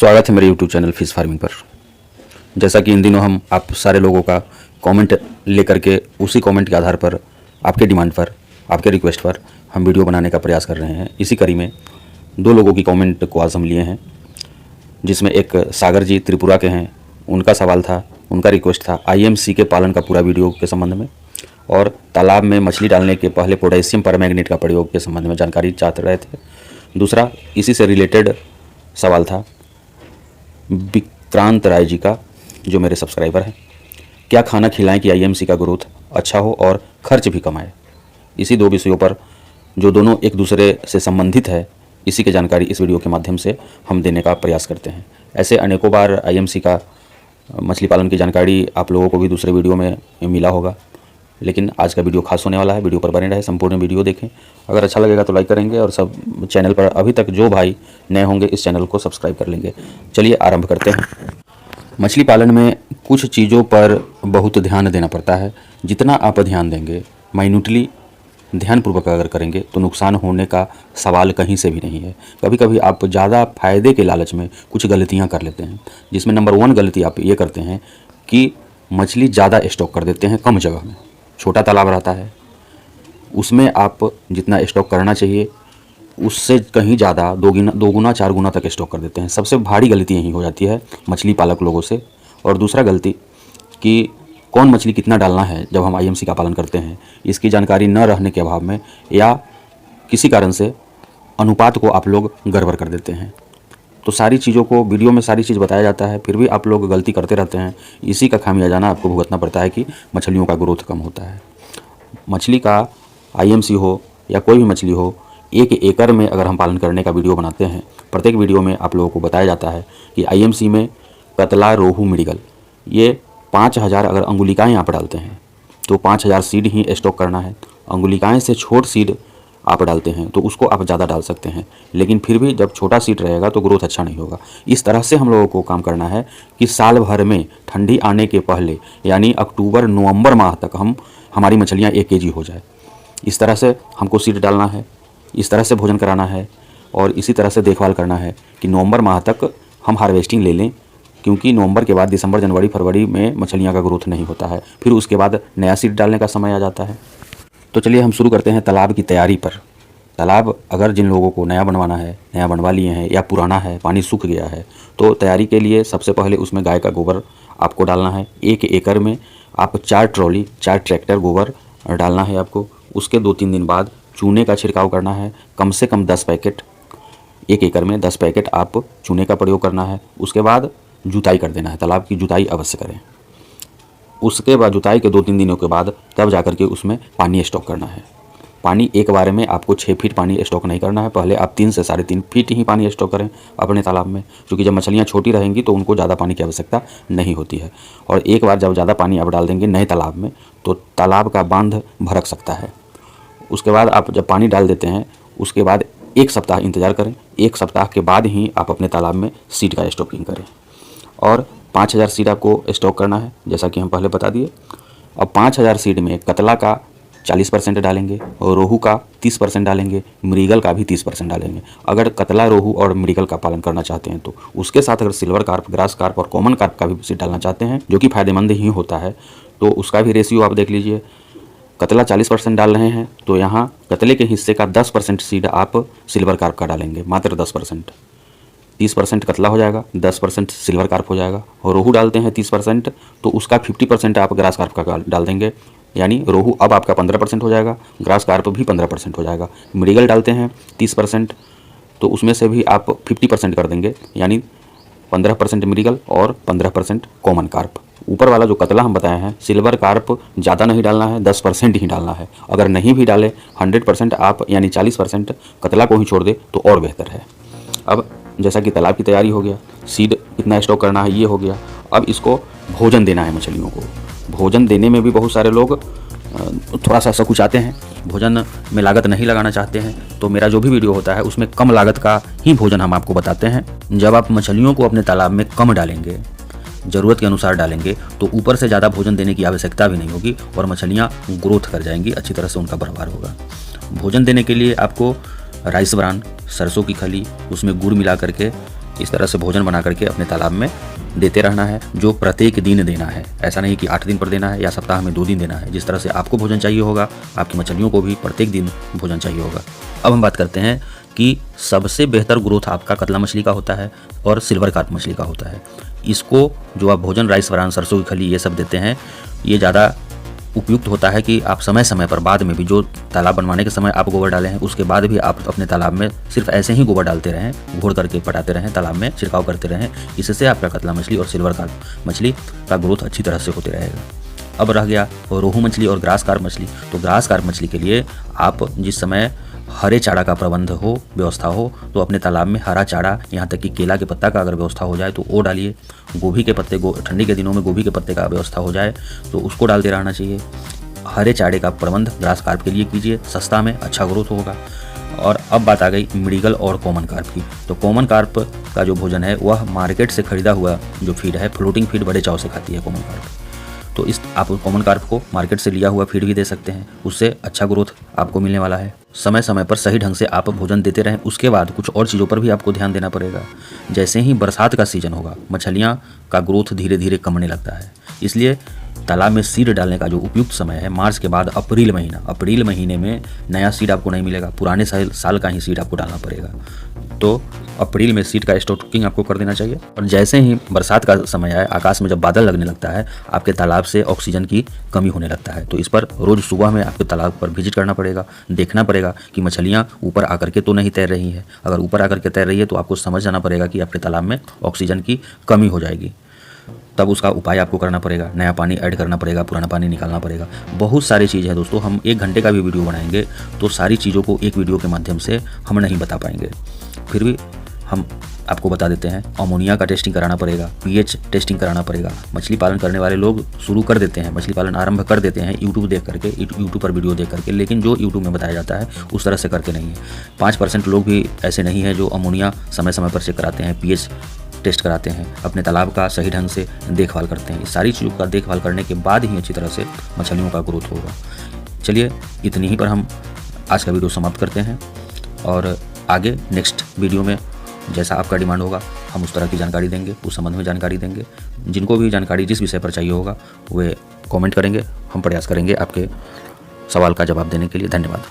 स्वागत है मेरे YouTube चैनल फिश फार्मिंग पर। जैसा कि इन दिनों हम आप सारे लोगों का कमेंट लेकर के उसी कमेंट के आधार पर आपके डिमांड पर, आपके रिक्वेस्ट पर हम वीडियो बनाने का प्रयास कर रहे हैं। इसी कड़ी में दो लोगों की कमेंट को आज हम लिए हैं, जिसमें एक सागर जी त्रिपुरा के हैं। उनका सवाल था, उनका रिक्वेस्ट था IMC के पालन का पूरा वीडियो के संबंध में, और तालाब में मछली डालने के पहले पोटेशियम परमैंगनेट का प्रयोग के संबंध में जानकारी चाहते रहे थे। दूसरा इसी से रिलेटेड सवाल था विक्रांत राय जी का, जो मेरे सब्सक्राइबर हैं। क्या खाना खिलाएं कि IMC का ग्रोथ अच्छा हो और खर्च भी कम आए। इसी दो विषयों पर, जो दोनों एक दूसरे से संबंधित है, इसी की जानकारी इस वीडियो के माध्यम से हम देने का प्रयास करते हैं। ऐसे अनेकों बार IMC का मछली पालन की जानकारी आप लोगों को भी दूसरे वीडियो में मिला होगा, लेकिन आज का वीडियो खास होने वाला है। वीडियो पर बने रहे, संपूर्ण वीडियो देखें। अगर अच्छा लगेगा तो लाइक करेंगे, और सब चैनल पर अभी तक जो भाई नए होंगे इस चैनल को सब्सक्राइब कर लेंगे। चलिए आरंभ करते हैं। मछली पालन में कुछ चीज़ों पर बहुत ध्यान देना पड़ता है। जितना आप ध्यान देंगे, माइन्यूटली ध्यानपूर्वक अगर करेंगे, तो नुकसान होने का सवाल कहीं से भी नहीं है। कभी कभी आप ज़्यादा फायदे के लालच में कुछ गलतियाँ कर लेते हैं, जिसमें नंबर 1 गलती आप ये करते हैं कि मछली ज़्यादा स्टॉक कर देते हैं कम जगह में। छोटा तालाब रहता है, उसमें आप जितना स्टॉक करना चाहिए उससे कहीं ज़्यादा 2 गुना 4 गुना तक स्टॉक कर देते हैं। सबसे भारी गलती यही हो जाती है मछली पालक लोगों से। और दूसरा गलती कि कौन मछली कितना डालना है जब हम IMC का पालन करते हैं, इसकी जानकारी न रहने के अभाव में या किसी कारण से अनुपात को आप लोग गड़बड़ कर देते हैं। तो सारी चीज़ों को वीडियो में सारी चीज़ बताया जाता है, फिर भी आप लोग गलती करते रहते हैं। इसी का खामियाजाना आपको भुगतना पड़ता है कि मछलियों का ग्रोथ कम होता है। मछली का IMC हो या कोई भी मछली हो, 1 एकड़ में अगर हम पालन करने का वीडियो बनाते हैं, प्रत्येक वीडियो में आप लोगों को बताया जाता है कि IMC में कतला, रोहू, मृगल, ये 5000 अगर अंगुलिकाएँ आप डालते हैं तो 5000 सीड ही स्टॉक करना है। अंगुलिकाएँ से छोट सीड आप डालते हैं तो उसको आप ज़्यादा डाल सकते हैं, लेकिन फिर भी जब छोटा सीड रहेगा तो ग्रोथ अच्छा नहीं होगा। इस तरह से हम लोगों को काम करना है कि साल भर में ठंडी आने के पहले, यानी अक्टूबर नवंबर माह तक हमारी मछलियाँ 1 kg हो जाए। इस तरह से हमको सीड डालना है, इस तरह से भोजन कराना है, और इसी तरह से देखभाल करना है कि नवंबर माह तक हम हार्वेस्टिंग ले लें, क्योंकि नवंबर के बाद दिसंबर, जनवरी, फरवरी में मछलियाँ का ग्रोथ नहीं होता है। फिर उसके बाद नया सीड डालने का समय आ जाता है। तो चलिए हम शुरू करते हैं तालाब की तैयारी पर। तालाब अगर जिन लोगों को नया बनवाना है, नया बनवा लिए हैं, या पुराना है, पानी सूख गया है, तो तैयारी के लिए सबसे पहले उसमें गाय का गोबर आपको डालना है। 1 एकड़ में आप 4 ट्रॉली, 4 ट्रैक्टर गोबर डालना है आपको। उसके 2-3 दिन बाद चूने का छिड़काव करना है, कम से कम 10 पैकेट। 1 एकड़ में 10 पैकेट आप चूने का प्रयोग करना है। उसके बाद जुताई कर देना है, तालाब की जुताई अवश्य करें। उसके बाद जुताई के 2-3 दिनों के बाद तब जाकर के उसमें पानी स्टॉक करना है। पानी एक बार में आपको 6 फीट पानी स्टॉक नहीं करना है, पहले आप 3 से 3.5 फीट ही पानी स्टॉक करें अपने तालाब में, क्योंकि जब मछलियाँ छोटी रहेंगी तो उनको ज़्यादा पानी की आवश्यकता नहीं होती है। और एक बार जब ज़्यादा पानी आप डाल देंगे नए तालाब में, तो तालाब का बांध भड़क सकता है। उसके बाद आप जब पानी डाल देते हैं, उसके बाद 1 सप्ताह इंतज़ार करें। 1 सप्ताह के बाद ही आप अपने तालाब में सीड का स्टॉकिंग करें। और 5000 सीड आपको स्टॉक करना है, जैसा कि हम पहले बता दिए। अब 5000 सीड में कतला का 40% डालेंगे, और रोहू का 30% डालेंगे, मृगल का भी 30% डालेंगे। अगर कतला, रोहू और मृगल का पालन करना चाहते हैं तो उसके साथ अगर सिल्वर कार्प, ग्रास कार्प और कॉमन कार्प का भी सीड डालना चाहते हैं, जो कि फ़ायदेमंद ही होता है, तो उसका भी रेशियो आप देख लीजिए। कतला 40% डाल रहे हैं तो यहाँ कतले के हिस्से का 10% सीड आप सिल्वर कार्प का डालेंगे, मात्र 10%। 30% कतला हो जाएगा, 10% सिल्वर कार्प हो जाएगा। और रोहू डालते हैं 30%, तो उसका 50% आप ग्रास कार्प का डाल देंगे, यानी रोहू अब आपका 15% हो जाएगा, ग्रास कार्प भी 15% हो जाएगा। मृगल डालते हैं 30%, तो उसमें से भी आप 50% कर देंगे, यानी 15% मृगल और 15% कॉमन कार्प। ऊपर वाला जो कतला हम बताए हैं, सिल्वर कार्प ज़्यादा नहीं डालना है, 10% ही डालना है। अगर नहीं भी डाले 100% आप, यानी 40% कतला को ही छोड़ दे तो और बेहतर है। अब जैसा कि तालाब की तैयारी हो गया, सीड कितना स्टॉक करना है ये हो गया। अब इसको भोजन देना है मछलियों को। भोजन देने में भी बहुत सारे लोग थोड़ा सा सकुचाते हैं, भोजन में लागत नहीं लगाना चाहते हैं। तो मेरा जो भी वीडियो होता है उसमें कम लागत का ही भोजन हम आपको बताते हैं। जब आप मछलियों को अपने तालाब में कम डालेंगे, ज़रूरत के अनुसार डालेंगे, तो ऊपर से ज़्यादा भोजन देने की आवश्यकता भी नहीं होगी, और मछलियाँ ग्रोथ कर जाएंगी, अच्छी तरह से उनका बढ़वार होगा। भोजन देने के लिए आपको राइस ब्रान, सरसों की खली, उसमें गुड़ मिला करके इस तरह से भोजन बना करके अपने तालाब में देते रहना है, जो प्रत्येक दिन देना है। ऐसा नहीं कि 8 दिन पर देना है या सप्ताह में 2 दिन देना है। जिस तरह से आपको भोजन चाहिए होगा, आपकी मछलियों को भी प्रत्येक दिन भोजन चाहिए होगा। अब हम बात करते हैं कि सबसे बेहतर ग्रोथ आपका कतला मछली का होता है और सिल्वर कार्प मछली का होता है। इसको जो आप भोजन राइस ब्रान, सरसों की खली ये सब देते हैं, ये ज़्यादा उपयुक्त होता है कि आप समय समय पर बाद में भी, जो तालाब बनवाने के समय आप गोबर डाले हैं उसके बाद भी आप अपने तालाब में सिर्फ ऐसे ही गोबर डालते रहें, घोड़ करके पटाते रहें, तालाब में छिड़काव करते रहें। इससे आपका कतला मछली और सिल्वर कार्प मछली का ग्रोथ अच्छी तरह से होते रहेगा। अब रह गया रोहू मछली और ग्रास कार्प मछली। तो ग्रास कार्प मछली के लिए आप जिस समय हरे चारा का प्रबंध हो, व्यवस्था हो, तो अपने तालाब में हरा चारा, यहाँ तक कि केला के पत्ता का अगर व्यवस्था हो जाए तो वो डालिए। गोभी के पत्ते, ठंडी के दिनों में गोभी के पत्ते का व्यवस्था हो जाए तो उसको डालते रहना चाहिए। हरे चारे का प्रबंध ग्रास कार्प के लिए कीजिए, सस्ता में अच्छा ग्रोथ होगा। और अब बात आ गई मृगल और कॉमन कार्प की। तो कॉमन कार्प का जो भोजन है वह मार्केट से खरीदा हुआ जो फीड है, फ्लोटिंग फीड बड़े चाव से खाती है कॉमन कार्प। तो इस आप कॉमन कार्प को मार्केट से लिया हुआ फीड भी दे सकते हैं, उससे अच्छा ग्रोथ आपको मिलने वाला है। समय समय पर सही ढंग से आप भोजन देते रहें। उसके बाद कुछ और चीज़ों पर भी आपको ध्यान देना पड़ेगा। जैसे ही बरसात का सीजन होगा, मछलियाँ का ग्रोथ धीरे धीरे कमने लगता है। इसलिए तालाब में सीड डालने का जो उपयुक्त समय है मार्च के बाद अप्रैल महीना। अप्रैल महीने में नया सीड आपको नहीं मिलेगा, पुराने साल का ही सीड आपको डालना पड़ेगा। तो अप्रैल में सीड का स्टॉकिंग आपको कर देना चाहिए। और जैसे ही बरसात का समय आए, आकाश में जब बादल लगने लगता है, आपके तालाब से ऑक्सीजन की कमी होने लगता है। तो इस पर रोज़ सुबह में आपके तालाब पर विजिट करना पड़ेगा, देखना पड़ेगा कि मछलियाँ ऊपर आकर के तो नहीं तैर रही हैं। अगर ऊपर आकर के तैर रही है तो आपको समझ जाना पड़ेगा कि आपके तालाब में ऑक्सीजन की कमी हो जाएगी। तब उसका उपाय आपको करना पड़ेगा, नया पानी ऐड करना पड़ेगा, पुराना पानी निकालना पड़ेगा। बहुत सारी चीज़ है दोस्तों, हम 1 घंटे का भी वीडियो बनाएंगे तो सारी चीज़ों को एक वीडियो के माध्यम से हम नहीं बता पाएंगे। फिर भी हम आपको बता देते हैं, अमोनिया का टेस्टिंग कराना पड़ेगा, पीएच टेस्टिंग कराना पड़ेगा। मछली पालन करने वाले लोग शुरू कर देते हैं, मछली पालन आरंभ कर देते हैं यूट्यूब देख करके, यूट्यूब पर वीडियो देख करके, लेकिन जो यूट्यूब में बताया जाता है उस तरह से करके नहीं है। 5% लोग भी ऐसे नहीं हैं जो अमोनिया समय समय पर चेक कराते हैं, पीएच टेस्ट कराते हैं, अपने तालाब का सही ढंग से देखभाल करते हैं। इस सारी चीज़ों का देखभाल करने के बाद ही अच्छी तरह से मछलियों का ग्रोथ होगा। चलिए, इतनी ही पर हम आज का वीडियो समाप्त करते हैं और आगे नेक्स्ट वीडियो में जैसा आपका डिमांड होगा हम उस तरह की जानकारी देंगे, उस संबंध में जानकारी देंगे। जिनको भी जानकारी जिस विषय पर चाहिए होगा वे कमेंट करेंगे, हम प्रयास करेंगे आपके सवाल का जवाब देने के लिए। धन्यवाद।